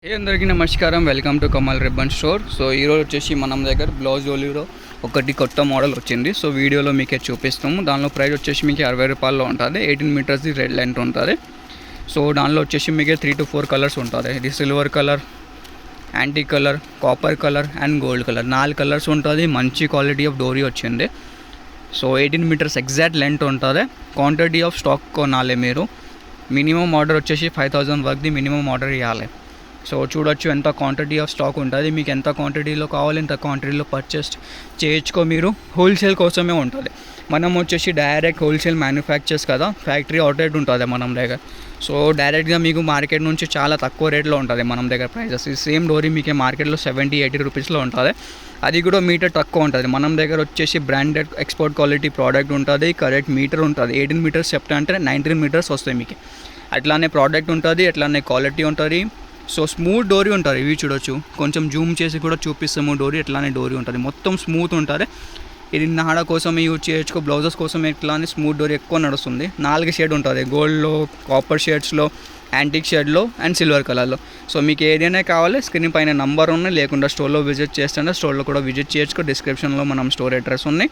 అందరికీ నమస్కారం. Welcome to Kamal ribbon store. So ఈరోజు వచ్చేసి మనం దగ్గర బ్లౌజ్ ఓలీలో ఒకటి కొత్త మోడల్ వచ్చింది. సో వీడియోలో మీకే చూపిస్తాము. దానిలో ప్రైస్ వచ్చేసి మీకు 60 రూపాయల్లో ఉంటుంది. 18 మీటర్స్ రెడ్ లెంత్ ఉంటుంది. సో దానిలో వచ్చేసి మీకు 3 to 4 కలర్స్ ఉంటుంది. ఇది silver colour, anti colour, copper colour and gold colour, 4 colours ఉంటుంది. మంచి క్వాలిటీ ఆఫ్ డోరీ వచ్చింది. సో 18 మీటర్స్ ఎగ్జాక్ట్ లెంత్ ఉంటుంది. క్వాంటిటీ ఆఫ్ స్టాక్ కొనాలి మీరు. మినిమం ఆర్డర్ వచ్చేసి 5000 వరకు మినిమం ఆర్డర్ ఇవ్వాలి. సో చూడొచ్చు ఎంత క్వాంటిటీ ఆఫ్ స్టాక్ ఉంటుంది. మీకు ఎంత క్వాంటిటీలో కావాలి ఎంత క్వాంటిటీలో పర్చేస్ చేయొచ్చుకో. మీరు హోల్సేల్ కోసమే ఉంటుంది. మనం వచ్చేసి డైరెక్ట్ హోల్సేల్ మ్యానుఫ్యాక్చర్స్ కదా, ఫ్యాక్టరీ అవుట్లెట్ ఉంటుంది మనం దగ్గర. సో డైరెక్ట్గా మీకు మార్కెట్ నుంచి చాలా తక్కువ రేట్లో ఉంటుంది మనం దగ్గర ప్రైజెస్. ఈ సేమ్ డోరీ మీకు మార్కెట్లో 70-80 రూపీస్లో ఉంటుంది. అది కూడా మీటర్ తక్కువ ఉంటుంది. మనం దగ్గర వచ్చేసి బ్రాండెడ్ ఎక్స్పోర్ట్ క్వాలిటీ ప్రోడక్ట్ ఉంటుంది. కరెక్ట్ మీటర్ ఉంటుంది. 18 మీటర్స్ చెప్తా అంటే 19 మీటర్స్ వస్తాయి మీకు. అట్లానే ప్రోడక్ట్ ఉంటుంది, అట్లానే క్వాలిటీ ఉంటుంది. సో స్మూత్ డోరీ ఉంటుంది. ఇవి చూడొచ్చు, కొంచెం జూమ్ చేసి కూడా చూపిస్తాము. డోరీ ఎట్లానే డోరీ ఉంటుంది, మొత్తం స్మూత్ ఉంటుంది. ఇది నాడ కోసం యూజ్ చేయొచ్చు, బ్లౌజెస్ కోసం ఎట్లానే స్మూత్ డోరీ ఎక్కువ నడుస్తుంది. 4 షేడ్ ఉంటుంది, గోల్డ్లో, కాపర్ షేడ్స్లో, యాంటిక్ షేడ్లో అండ్ సిల్వర్ కలర్లో. సో మీకు ఏదైనా కావాలి స్క్రీన్ పైన నంబర్ ఉన్నాయి. లేకుండా స్టోర్లో విజిట్ చేస్తుంటే స్టోర్లో కూడా విజిట్ చేయొచ్చు. డిస్క్రిప్షన్లో మనం స్టోర్ అడ్రస్ ఉన్నాయి.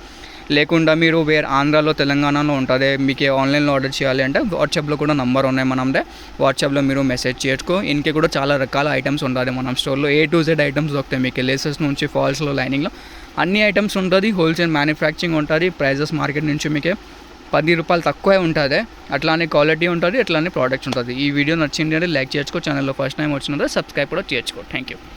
లేకుండా మీరు వేరే ఆంధ్రాలో, తెలంగాణలో ఉంటుంది. మీకు ఆన్లైన్లో ఆర్డర్ చేయాలి అంటే వాట్సాప్లో కూడా నంబర్ ఉన్నాయి మనదే. వాట్సాప్లో మీరు మెసేజ్ చేయొచ్చు. ఇంకే కూడా చాలా రకాల ఐటమ్స్ ఉంటుంది మన స్టోర్లో. A to Z ఐటమ్స్ దొరుకుతాయి మీకు. లేసెస్ నుంచి ఫాల్స్లో, లైనింగ్లో అన్ని ఐటమ్స్ ఉంటుంది. హోల్సేల్ మ్యానుఫ్యాక్చరింగ్ ఉంటుంది. ప్రైజెస్ మార్కెట్ నుంచి మీకు 10 రూపాయలు తక్కువే ఉంటుంది. అట్లానే క్వాలిటీ ఉంటుంది, అట్లానే ప్రోడక్ట్స్ ఉంటుంది. ఈ వీడియో నచ్చింది అంటే లైక్ చేసుకో. ఛానల్లో ఫస్ట్ టైం వచ్చినట్టు సబ్స్క్రైబ్ కూడా చేసుకో. Thank you.